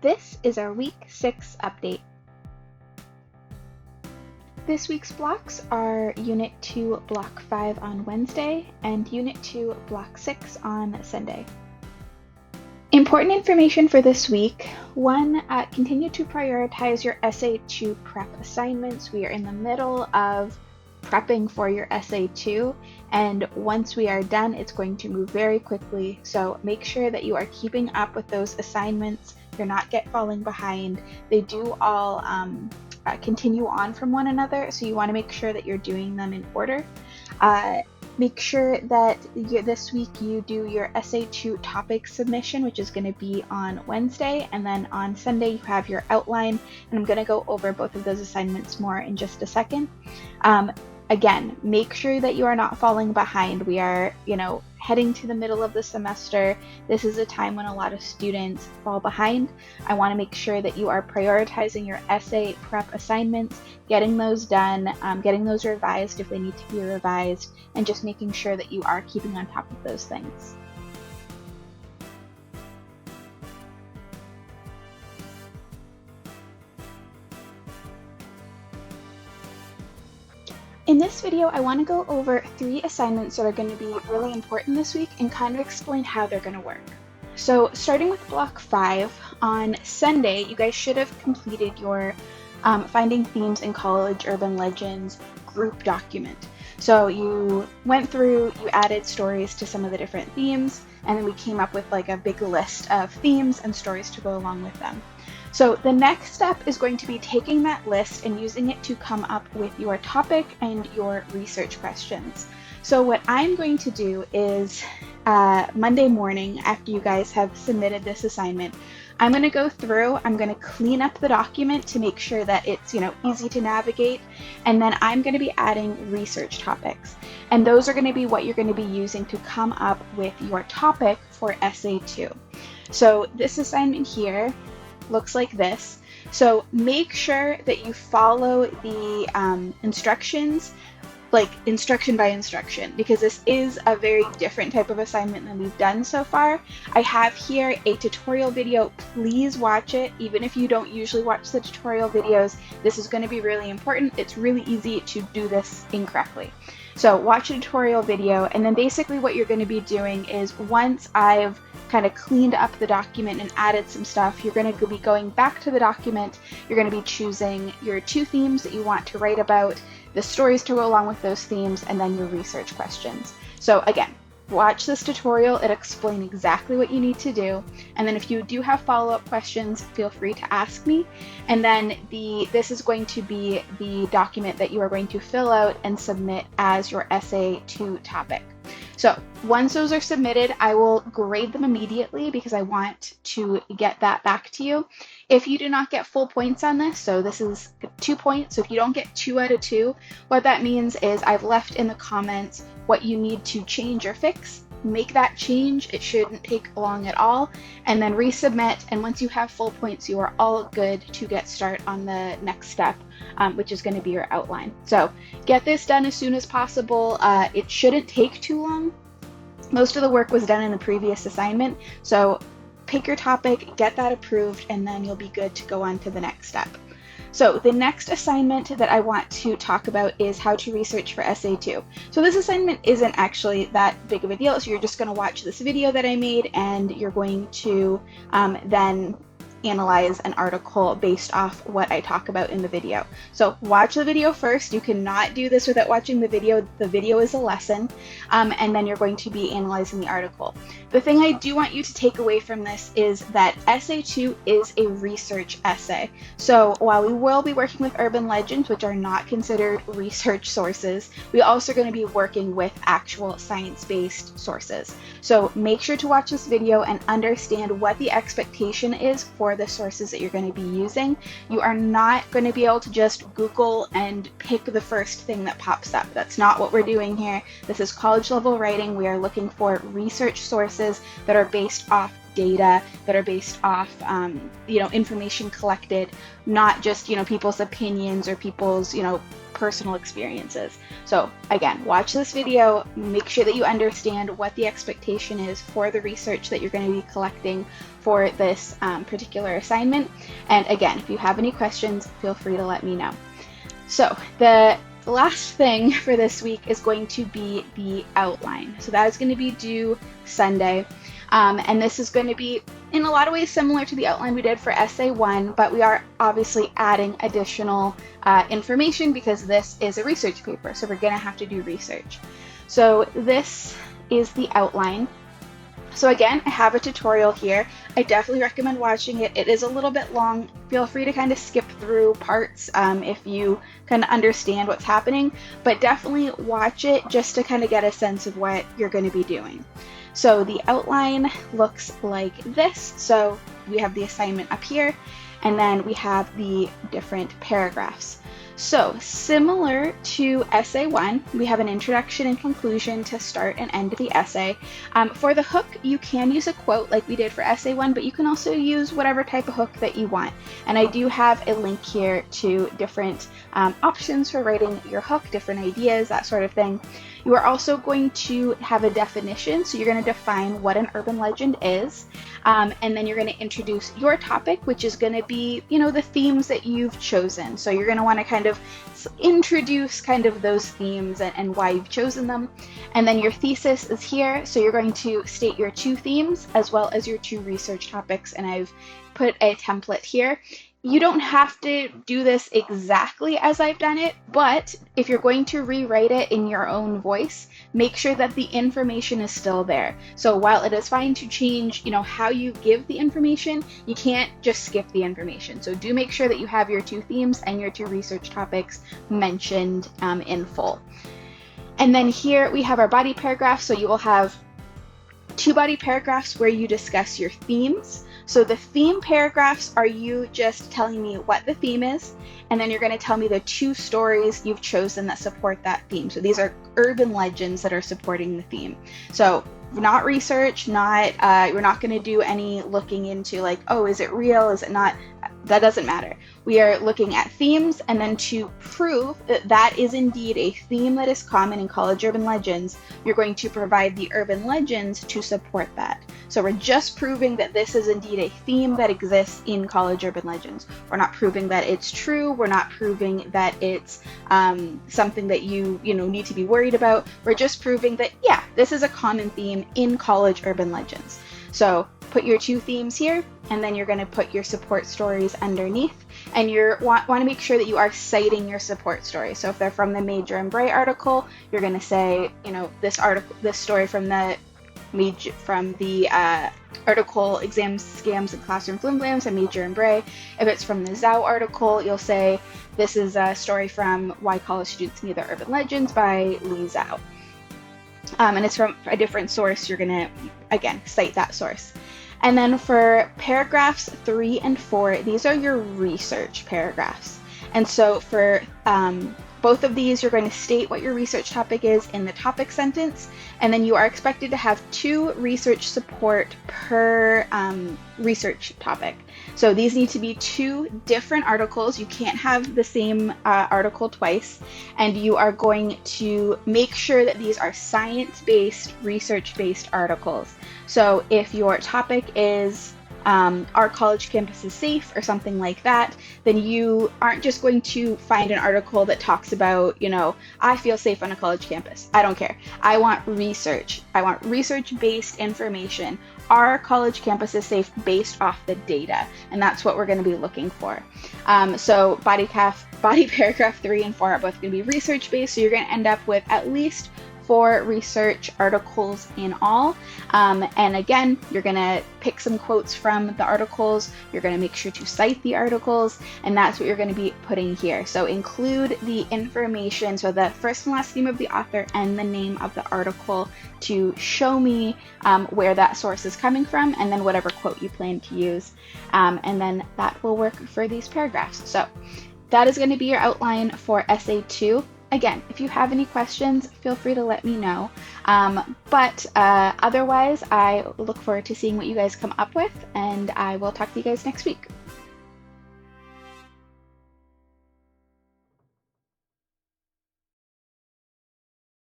This is our Week 6 update. This week's blocks are Unit 2, Block 5 on Wednesday, and Unit 2, Block 6 on Sunday. Important information for this week. 1, continue to prioritize your Essay 2 prep assignments. We are in the middle of prepping for your Essay 2, and once we are done, it's going to move very quickly. So make sure that you are keeping up with those assignments. You're not falling behind. They do all continue on from one another, so you want to make sure that you're doing them in order. Make sure that this week you do your Essay 2 topic submission, which is going to be on Wednesday, and then on Sunday you have your outline, and I'm going to go over both of those assignments more in just a second. Again, make sure that you are not falling behind. We are, heading to the middle of the semester. This is a time when a lot of students fall behind. I want to make sure that you are prioritizing your essay prep assignments, getting those done, getting those revised if they need to be revised, and just making sure that you are keeping on top of those things. In this video, I want to go over 3 assignments that are going to be really important this week and kind of explain how they're going to work. So starting with Block 5, on Sunday, you guys should have completed your Finding Themes in College Urban Legends group document. So you went through, you added stories to some of the different themes, and then we came up with like a big list of themes and stories to go along with them. So the next step is going to be taking that list and using it to come up with your topic and your research questions. So what I'm going to do is Monday morning, after you guys have submitted this assignment, I'm going to go through, I'm going to clean up the document to make sure that it's easy to navigate, and then I'm going to be adding research topics. And those are going to be what you're going to be using to come up with your topic for Essay 2. So this assignment here looks like this. So make sure that you follow the instructions, like instruction by instruction, because this is a very different type of assignment than we've done so far. I have here a tutorial video. Please watch it. Even if you don't usually watch the tutorial videos, this is going to be really important. It's really easy to do this incorrectly. So watch a tutorial video, and then basically what you're going to be doing is, once I've kind of cleaned up the document and added some stuff, you're going to be going back to the document. You're going to be choosing your 2 themes that you want to write about, the stories to go along with those themes, and then your research questions. So again, watch this tutorial. It'll explain exactly what you need to do. And then if you do have follow-up questions, feel free to ask me. And then this is going to be the document that you are going to fill out and submit as your Essay 2 topic. So once those are submitted, I will grade them immediately because I want to get that back to you. If you do not get full points on this, so this is 2 points, so if you don't get 2 out of 2, what that means is I've left in the comments what you need to change or fix. Make that change. It shouldn't take long at all, and then resubmit. And once you have full points, you are all good to get started on the next step, which is going to be your outline. So get this done as soon as possible. It shouldn't take too long. Most of the work was done in the previous assignment, so pick your topic, get that approved, and then you'll be good to go on to the next step. So the next assignment that I want to talk about is how to research for Essay 2. So this assignment isn't actually that big of a deal, so you're just going to watch this video that I made, and you're going to then analyze an article based off what I talk about in the video. So watch the video first. You cannot do this without watching the video. The video is a lesson, and then you're going to be analyzing the article. The thing I do want you to take away from this is that Essay 2 is a research essay. So while we will be working with urban legends, which are not considered research sources, we also are going to be working with actual science-based sources. So make sure to watch this video and understand what the expectation is for the sources that you're going to be using. You are not going to be able to just Google and pick the first thing that pops up. That's not what we're doing here. This is college level writing. We are looking for research sources that are based off data, that are based off, information collected, not just, people's opinions or people's, personal experiences. So again, watch this video, make sure that you understand what the expectation is for the research that you're going to be collecting for this particular assignment. And again, if you have any questions, feel free to let me know. So the last thing for this week is going to be the outline. So that is going to be due Sunday. And this is going to be in a lot of ways similar to the outline we did for Essay 1, but we are obviously adding additional information because this is a research paper, so we're going to have to do research. So this is the outline. So again, I have a tutorial here. I definitely recommend watching it. It is a little bit long. Feel free to kind of skip through parts if you kind of understand what's happening, but definitely watch it just to kind of get a sense of what you're going to be doing. So the outline looks like this. So we have the assignment up here, and then we have the different paragraphs. So similar to Essay 1, we have an introduction and conclusion to start and end the essay. For the hook, you can use a quote like we did for Essay 1, but you can also use whatever type of hook that you want. And I do have a link here to different options for writing your hook, different ideas, that sort of thing. You are also going to have a definition, so you're going to define what an urban legend is, and then you're going to introduce your topic, which is going to be, the themes that you've chosen. So you're going to want to kind of introduce kind of those themes and why you've chosen them. And then your thesis is here, so you're going to state your 2 themes as well as your 2 research topics, and I've put a template here. You don't have to do this exactly as I've done it, but if you're going to rewrite it in your own voice, make sure that the information is still there. So while it is fine to change, how you give the information, you can't just skip the information. So do make sure that you have your 2 themes and your 2 research topics mentioned in full. And then here we have our body paragraph. So you will have 2 body paragraphs where you discuss your themes. So the theme paragraphs are you just telling me what the theme is, and then you're going to tell me the 2 stories you've chosen that support that theme. So these are urban legends that are supporting the theme. So not research, we're not going to do any looking into like, oh, is it real? Is it not? That doesn't matter. We are looking at themes, and then to prove that that is indeed a theme that is common in college urban legends, you're going to provide the urban legends to support that. So we're just proving that this is indeed a theme that exists in college urban legends. We're not proving that it's true. We're not proving that it's something that you need to be worried about. We're just proving that, yeah, this is a common theme in college urban legends. So put your 2 themes here, and then you're going to put your support stories underneath, and you want to make sure that you are citing your support stories. So if they're from the Major and Bray article, you're going to say, this story from the article Exams, Scams, and Classroom Flimflams and Major and Bray. If it's from the Zhao article, you'll say, this is a story from Why College Students Need Their Urban Legends by Li Zhao. And it's from a different source. You're going to, again, cite that source. And then for paragraphs 3 and 4, these are your research paragraphs. And so for both of these, you're going to state what your research topic is in the topic sentence, and then you are expected to have 2 research support per research topic. So these need to be 2 different articles. You can't have the same article twice, and you are going to make sure that these are science-based, research-based articles. So if your topic is our college campus is safe or something like that, then you aren't just going to find an article that talks about, I feel safe on a college campus. I don't care. I want research. I want research-based information. Our college campus is safe based off the data, and that's what we're going to be looking for. So body paragraph 3 and 4 are both going to be research-based, so you're going to end up with at least 4 research articles in all. And again, you're going to pick some quotes from the articles. You're going to make sure to cite the articles, and that's what you're going to be putting here. So include the information, so the first and last name of the author and the name of the article to show me where that source is coming from, and then whatever quote you plan to use. And then that will work for these paragraphs. So that is going to be your outline for Essay 2. Again, if you have any questions, feel free to let me know. But otherwise, I look forward to seeing what you guys come up with, and I will talk to you guys next week.